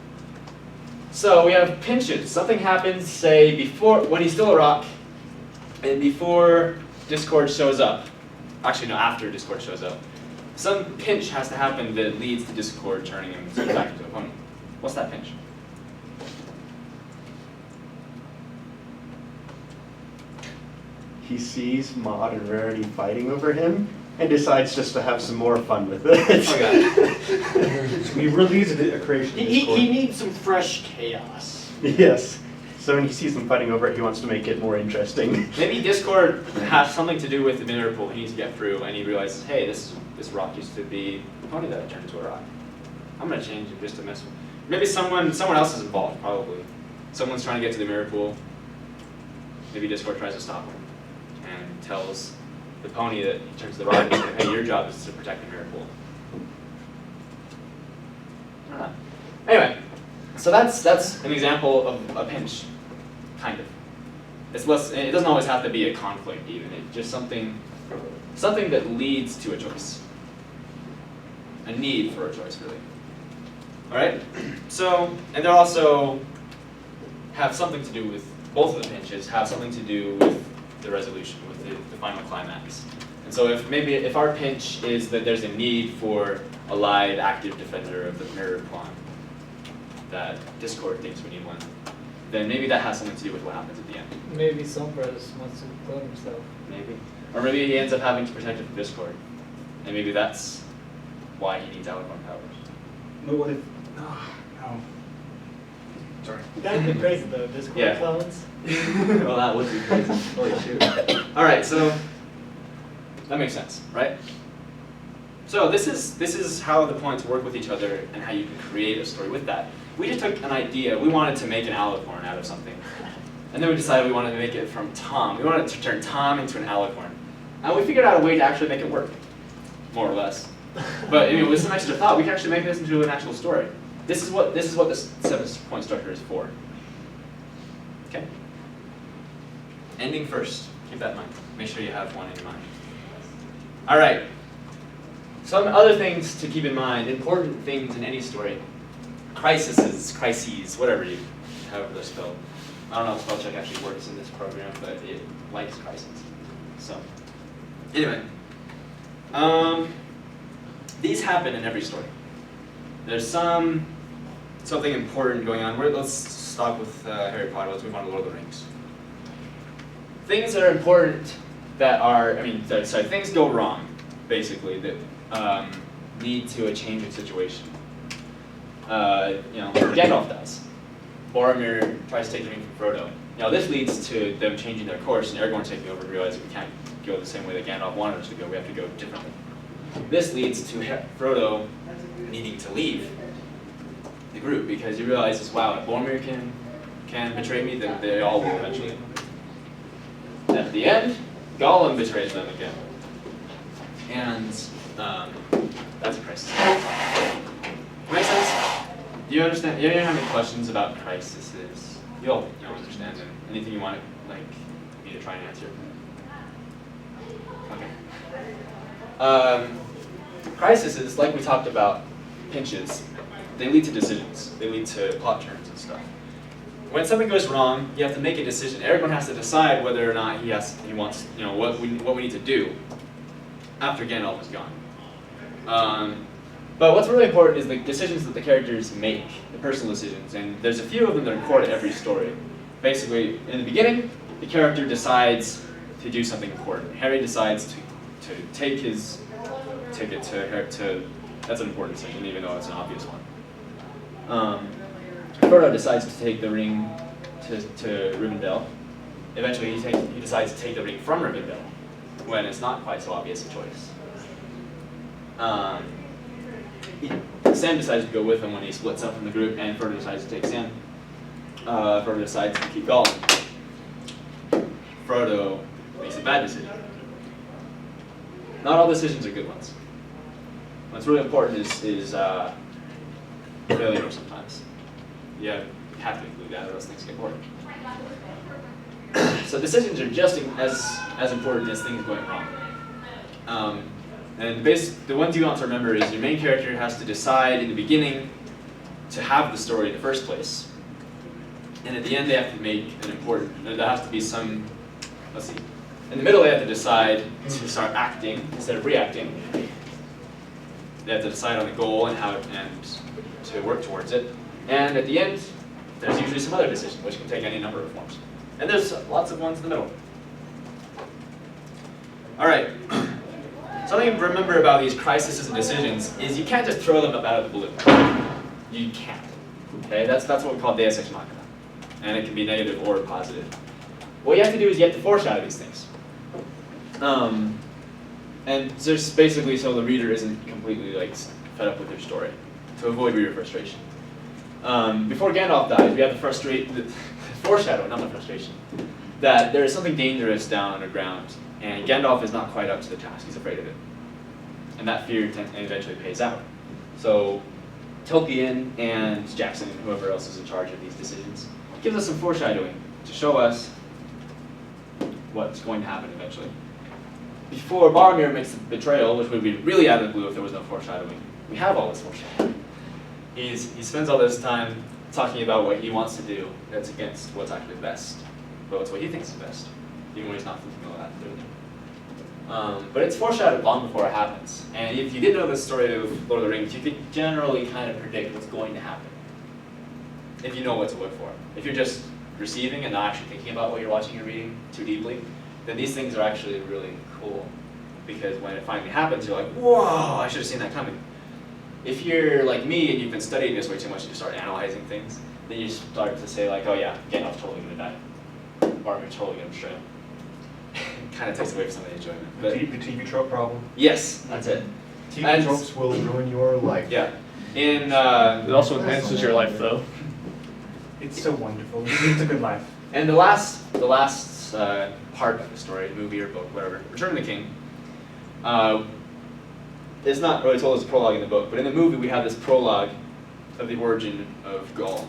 So we have pinches. Something happens, say, when he's still a rock, and before Discord shows up. Actually, no, after Discord shows up. Some pinch has to happen that leads to Discord turning him back into a pony. What's that pinch? He sees Maud and Rarity fighting over him, and decides just to have some more fun with it. Okay. We release a creation. of He Discord. needs some fresh chaos. Yes. So when he sees them fighting over it, he wants to make it more interesting. Maybe Discord has something to do with the mirror pool he needs to get through, and he realizes, hey, this rock used to be a pony that I turned into a rock. I'm gonna change it just to mess with. Maybe someone else is involved, probably. Someone's trying to get to the mirror pool. Maybe Discord tries to stop him and tells the pony that he turns to the rock and says, hey, your job is to protect the mirror pool. I don't know. Anyway, so that's an example of a pinch, kind of. It's less. It doesn't always have to be a conflict, even. It's just something that leads to a choice, a need for a choice, really. All right. So, and they also have something to do with both of the pinches. Have something to do with the resolution, with the final climax. And so, if our pinch is that there's a need for a live, active defender of the mirror pawn, that Discord thinks we need one, then maybe that has something to do with what happens at the end. Maybe Sombras wants to clone himself. Maybe. Or maybe he ends up having to protect it from Discord. And maybe that's why he needs Alicorn powers. No, what if? Oh, no. Sorry. That'd be crazy though, Discord Yeah. clones. Well, that would be crazy. Holy shoot. Alright, so that makes sense, right? So this is how the points work with each other and how you can create a story with that. We just took an idea. We wanted to make an Alicorn out of something. And then we decided we wanted to make it from Tom. We wanted to turn Tom into an Alicorn. And we figured out a way to actually make it work, more or less. But anyway, with some extra thought, we can actually make this into an actual story. This is what this 7-point structure is for. Okay? ending first. Keep that in mind. Make sure you have one in your mind. All right. Some other things to keep in mind, important things in any story. Crises, whatever however they're spelled. I don't know if spell check actually works in this program, but it likes crises. So, anyway. These happen in every story. There's something important going on. Let's stop with Harry Potter. Let's move on to Lord of the Rings. Things that are important that are, things go wrong, basically, that lead to a change in situation. Gandalf dies. Boromir tries to take the ring from Frodo. Now this leads to them changing their course, and Aragorn taking over, realizing we can't go the same way that Gandalf wanted us to go. We have to go differently. This leads to Frodo needing to leave the group because he realizes, wow, if Boromir can betray me, then they all will eventually. At the end, Gollum betrays them again. And that's a crisis. Make sense? Do you understand? You don't have any questions about crises? You'll understand them. Anything you want me to try and answer? Okay. Crises, like we talked about, pinches, they lead to decisions. They lead to plot turns and stuff. When something goes wrong, you have to make a decision. Everyone has to decide whether or not he wants, what we need to do after Gandalf is gone. But what's really important is the decisions that the characters make, the personal decisions, and there's a few of them that are important in every story. Basically, in the beginning, the character decides to do something important. Harry decides to take his ticket to that's an important decision, even though it's an obvious one. Frodo decides to take the ring to Rivendell. Eventually, he decides to take the ring from Rivendell, when it's not quite so obvious a choice. Sam decides to go with him when he splits up from the group, and Frodo decides to take Sam. Frodo decides to keep Gollum. Frodo makes a bad decision. Not all decisions are good ones. What's really important is failure sometimes. You have to include that, or else things get boring. So decisions are just as important as things going wrong. And the ones you want to remember is your main character has to decide in the beginning to have the story in the first place. And at the end they have to make there has to be some, let's see. In the middle they have to decide to start acting instead of reacting. They have to decide on the goal and to work towards it. And at the end, there's usually some other decision, which can take any number of forms. And there's lots of ones in the middle. All right. Something to remember about these crises and decisions is you can't just throw them up out of the blue. You can't. Okay, that's what we call Deus Ex Machina. And it can be negative or positive. What you have to do is you have to foreshadow these things. And just basically so the reader isn't completely fed up with their story, to avoid reader frustration. Before Gandalf dies, we have the foreshadow, not the frustration, that there is something dangerous down underground, and Gandalf is not quite up to the task. He's afraid of it. And that fear eventually pays out. So Tolkien and Jackson and whoever else is in charge of these decisions gives us some foreshadowing to show us what's going to happen eventually. Before Boromir makes the betrayal, which would be really out of the blue if there was no foreshadowing, we have all this foreshadowing. He spends all this time talking about what he wants to do that's against what's actually best, but it's what he thinks is best, even when he's not thinking about that clearly. But it's foreshadowed long before it happens. And if you didn't know the story of Lord of the Rings, you could generally kind of predict what's going to happen, if you know what to look for. If you're just receiving and not actually thinking about what you're watching or reading too deeply, then these things are actually really cool. Because when it finally happens, you're like, whoa, I should have seen that coming. If you're like me and you've been studying this way too much and you start analyzing things, then you start to say oh yeah, Gandalf's totally going to die. Boromir's totally going to betray him. It kind of takes away from some of the enjoyment. But The TV trope problem. yes, that's it. TV tropes will ruin your life. Yeah. It also enhances your life, though. It's so wonderful. It's a good life. And the last part of the story, movie or book, whatever, Return of the King, is not really told as a prologue in the book, but in the movie we have this prologue of the origin of Gollum,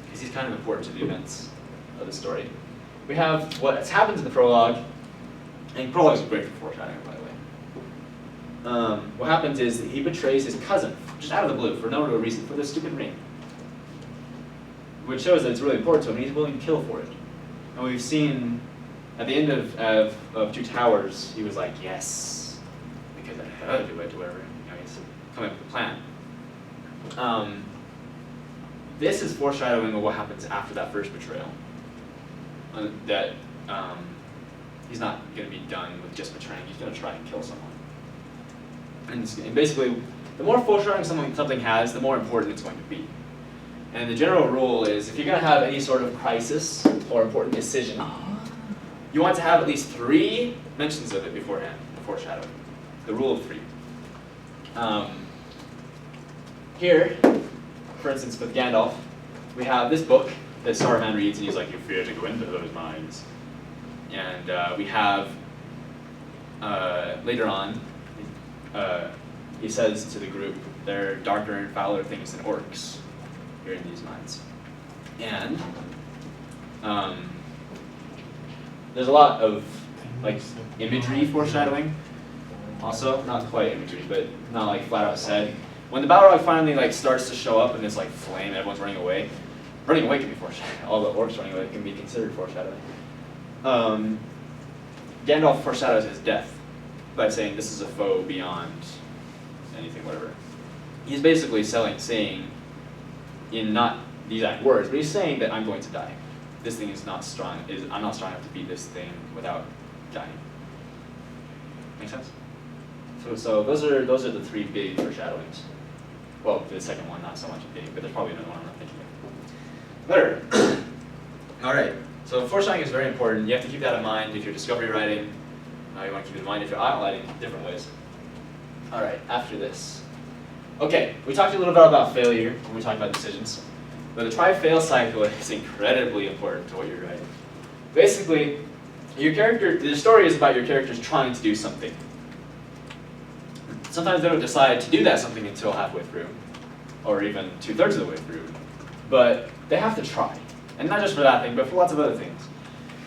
because he's kind of important to the events of the story. we have what happens in the prologue, and prologues are great for foreshadowing, by the way. What happens is that he betrays his cousin, just out of the blue, for no real reason, for this stupid ring. Which shows that it's really important to him, and he's willing to kill for it. And we've seen, at the end of Two Towers, he was like, yes, because I had to do it, or whatever. You know, he's coming up with a plan. This is foreshadowing of what happens after that first betrayal. That he's not going to be done with just betraying, he's going to try and kill someone. And basically, the more foreshadowing something has, the more important it's going to be. And the general rule is, if you're going to have any sort of crisis or important decision, you want to have at least 3 mentions of it beforehand, foreshadowing. The rule of 3. Here, for instance, with Gandalf, we have this book that Saruman reads, and he's like, "You fear to go into those minds." And we have, later on, he says to the group, there are darker and fouler things than orcs here in these minds. And there's a lot of like imagery foreshadowing. Also, not quite imagery, but not like flat out said. When the Balrog finally like starts to show up and it's like flame and everyone's running away can be foreshadowing. All the orcs running away can be considered foreshadowing. Gandalf foreshadows his death by saying this is a foe beyond anything, whatever. He's basically saying, in not the exact words, but he's saying that I'm going to die. This thing is not strong. I'm not strong enough to beat this thing without dying. Make sense? So those are the 3 big foreshadowings. Well, the second one not so much big, but there's probably another one I'm not thinking of. Better. All right. So foreshadowing is very important. You have to keep that in mind if you're discovery writing. You want to keep it in mind if you're outlining different ways. All right. After this. Okay, we talked a little bit about failure when we talked about decisions, but the try-fail cycle is incredibly important to what you're writing. Basically, the story is about your characters trying to do something. Sometimes they don't decide to do that something until halfway through, or even 2/3 of the way through, but they have to try. And not just for that thing, but for lots of other things.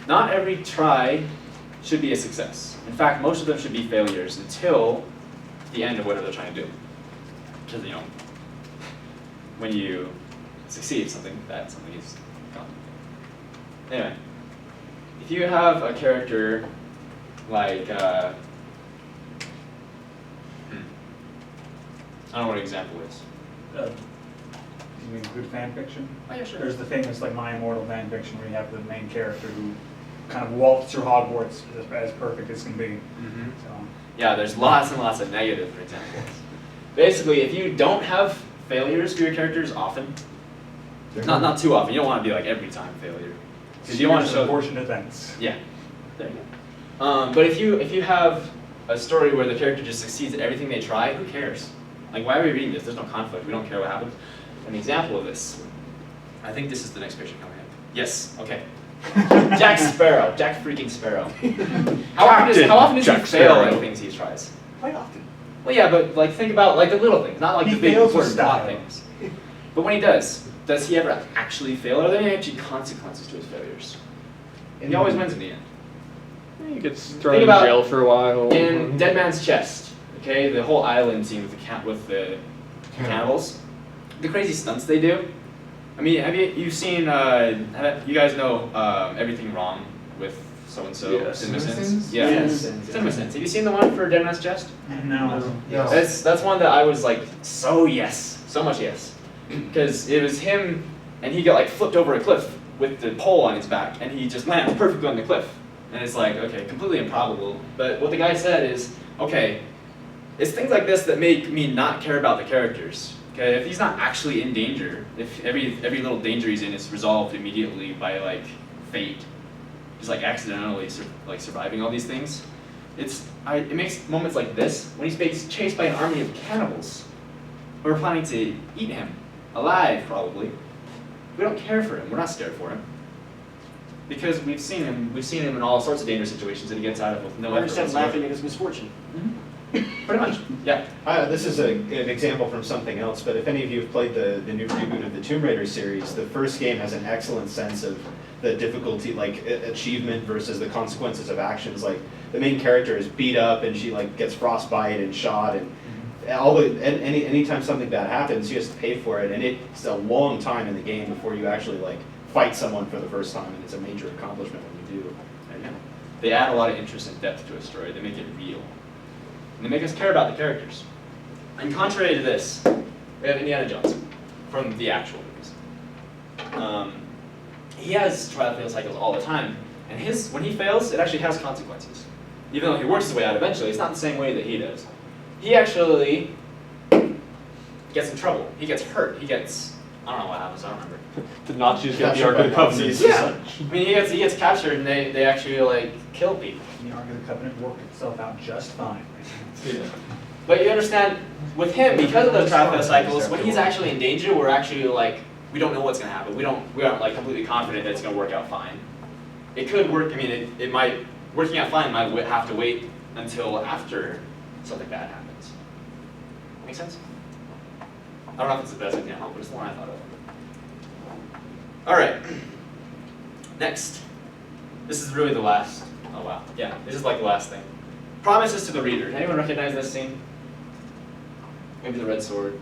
Not every try should be a success. In fact, most of them should be failures until the end of whatever they're trying to do. Because, you know, when you succeed at something, that something is gone. Anyway, if you have a character like, I don't know what an example is. You mean good fan fiction? Oh yeah, sure. There's the famous like My Immortal fan fiction where you have the main character who kind of walks through Hogwarts as perfect as can be. Mm-hmm. So. Yeah, there's lots and lots of negative examples. Basically, if you don't have failures for your characters often, not too often, you don't want to be like every time failure. Because you want to show unfortunate events. Yeah, there you go. But if you have a story where the character just succeeds at everything they try, who cares? Like, why are we reading this? There's no conflict. We don't care what happens. An example of this, I think this is the next picture coming up. Yes, okay. Jack Sparrow, Jack freaking Sparrow. How often does he fail at things he tries? Quite often. Well, yeah, but like think about like the little things, not like He the big fails with important plot style. things. But when he does he ever actually fail? Are there any actually consequences to his failures? And he always wins in the end. He gets Think thrown in about jail for a while. In Dead Man's Chest, okay, the whole island scene with the cannibals, the crazy stunts they do. I mean, you've seen? You guys know Everything Wrong with so and so? Yes. CinemaSins? Yeah. Yes. CinemaSins. Have you seen the one for Dead Man's Chest? No. No. That's one that I was like so much yes, because it was him and he got like flipped over a cliff with the pole on his back and he just lands perfectly on the cliff, and it's like, okay, completely improbable. But what the guy said is, okay, it's things like this that make me not care about the characters. Okay, if he's not actually in danger, if every little danger he's in is resolved immediately by like fate, just like accidentally surviving all these things, it makes moments like this when he's being chased by an army of cannibals who are planning to eat him alive, probably. We don't care for him. We're not scared for him because we've seen him in all sorts of dangerous situations that he gets out of with no I effort understand whatsoever. laughing at his misfortune. Pretty much, yeah. This is an example from something else, but if any of you have played the new reboot of the Tomb Raider series, the first game has an excellent sense of the difficulty, like achievement versus the consequences of actions. Like the main character is beat up and she like gets frostbite and shot, and anytime something bad happens, she has to pay for it, and it's a long time in the game before you actually like fight someone for the first time, and it's a major accomplishment when you do. And, yeah, they add a lot of interest and depth to a story. They make it real. And they make us care about the characters. And contrary to this, we have Indiana Jones from the actual movies. He has trial fail cycles all the time, and when he fails, it actually has consequences. Even though he works his way out eventually, it's not the same way that he does. He actually gets in trouble. He gets hurt. I don't know what happens, I don't remember. The Nazis get the Captured Ark of the by Covenant. Nazis. Yeah. I mean, he gets captured, and they actually like kill people. The Ark of the Covenant worked itself out just fine. Yeah. But you understand, with him, because of those trial fail cycles, when he's actually in danger, we're actually like, we don't know what's going to happen. We aren't like completely confident that it's going to work out fine. It could work. I mean, working out fine might have to wait until after something bad happens. Make sense? I don't know if it's the best example, but it's the one I thought of. All right. Next. This is really the last. Oh wow. Yeah, this is like the last thing. Promises to the reader. Anyone recognize this scene? Maybe the red sword,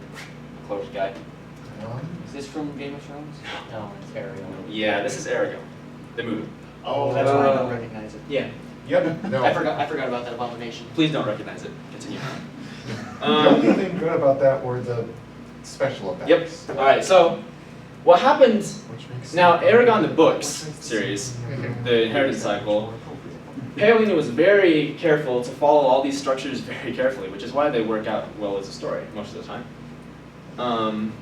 cloaked guy. Is this from Game of Thrones? No, it's Ariel. Yeah, this is Aragon, the movie. Oh, that's why I don't recognize it. Yeah. Yep, no. I forgot about that abomination. Please don't recognize it. Continue. The only thing good about that were the special effects. Yep. All right. So, what happens Which makes now? sense. Aragon, the books series, the Inheritance Cycle. Paolini was very careful to follow all these structures very carefully, which is why they work out well as a story most of the time.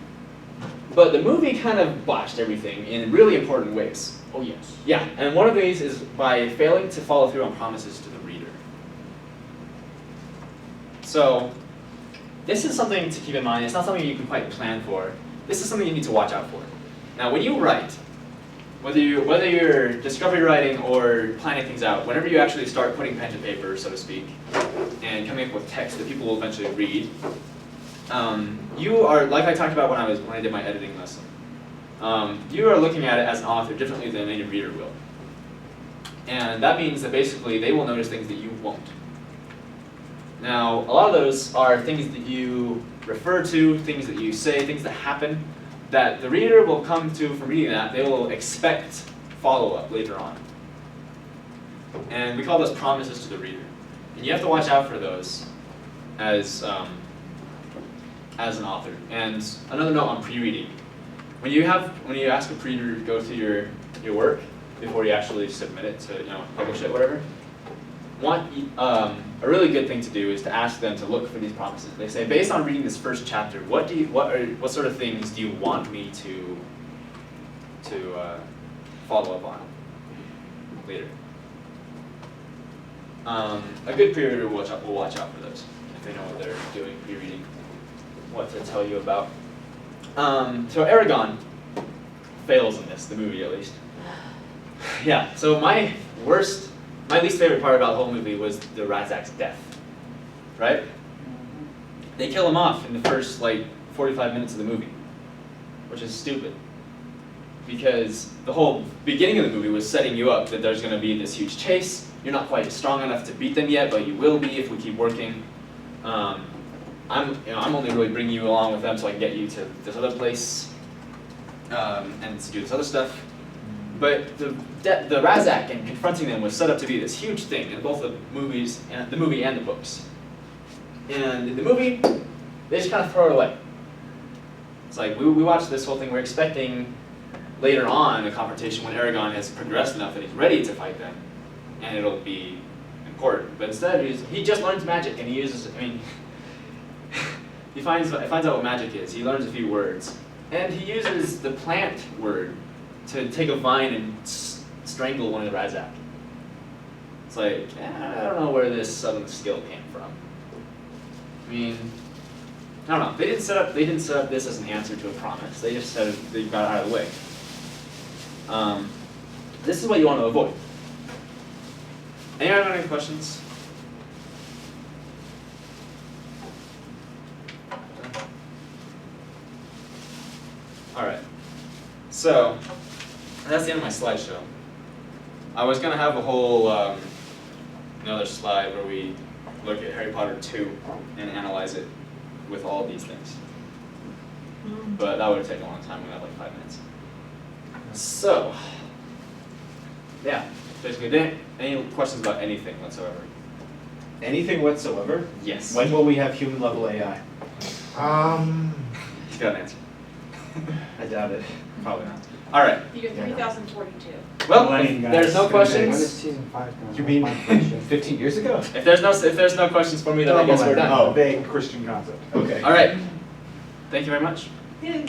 But the movie kind of botched everything in really important ways. Oh yes. Yeah, and one of these is by failing to follow through on promises to the reader. So, this is something to keep in mind. It's not something you can quite plan for. This is something you need to watch out for. Now, when you write, whether you're discovery writing or planning things out, whenever you actually start putting pen to paper, so to speak, and coming up with text that people will eventually read, you are, like I talked about when I did my editing lesson, you are looking at it as an author differently than any reader will. And that means that basically they will notice things that you won't. Now, a lot of those are things that you refer to, things that you say, things that happen, that the reader will come to from reading that. They will expect follow-up later on. And we call those promises to the reader. And you have to watch out for those as an author. And another note on pre-reading. When you ask a pre-reader to go through your work before you actually submit it to publish it, whatever, a really good thing to do is to ask them to look for these promises. They say, based on reading this first chapter, what sort of things do you want me to follow up on later? A good pre-reader will watch out for those if they know what they're doing pre-reading, what to tell you about. So Aragon fails in this, the movie at least. Yeah. So my least favorite part about the whole movie was the Razak's death, right? They kill him off in the first 45 minutes of the movie, which is stupid. Because the whole beginning of the movie was setting you up that there's going to be this huge chase. You're not quite strong enough to beat them yet, but you will be if we keep working. I'm only really bringing you along with them so I can get you to this other place and to do this other stuff. But the Razak and confronting them was set up to be this huge thing in both the movie and the books. And in the movie, they just kind of throw it away. It's like we watched this whole thing. We're expecting later on a confrontation when Aragon has progressed enough that he's ready to fight them, and it'll be important. But instead, he just learns magic, and he uses. He finds out what magic is. He learns a few words, and he uses the plant word to take a vine and strangle one of the Razak. It's like, I don't know where this sudden skill came from. I mean, I don't know. They didn't set up this as an answer to a promise. They just said they got it out of the way. This is what you want to avoid. Anyone have any questions? So, that's the end of my slideshow. I was gonna have a whole another slide where we look at Harry Potter 2 and analyze it with all these things. But that would have taken a long time. We have like 5 minutes. So, yeah, basically, any questions about anything whatsoever? Anything whatsoever? Yes. When will we have human level AI? He's got an answer. I doubt it. Probably not. All right. Year 3042. Well, Millennium, if guys. there's no questions. season 5 going? You mean 15 years ago? If there's no questions for me, then I guess we're done. Oh. Vague Christian concept. Okay. All right. Thank you very much. Yay.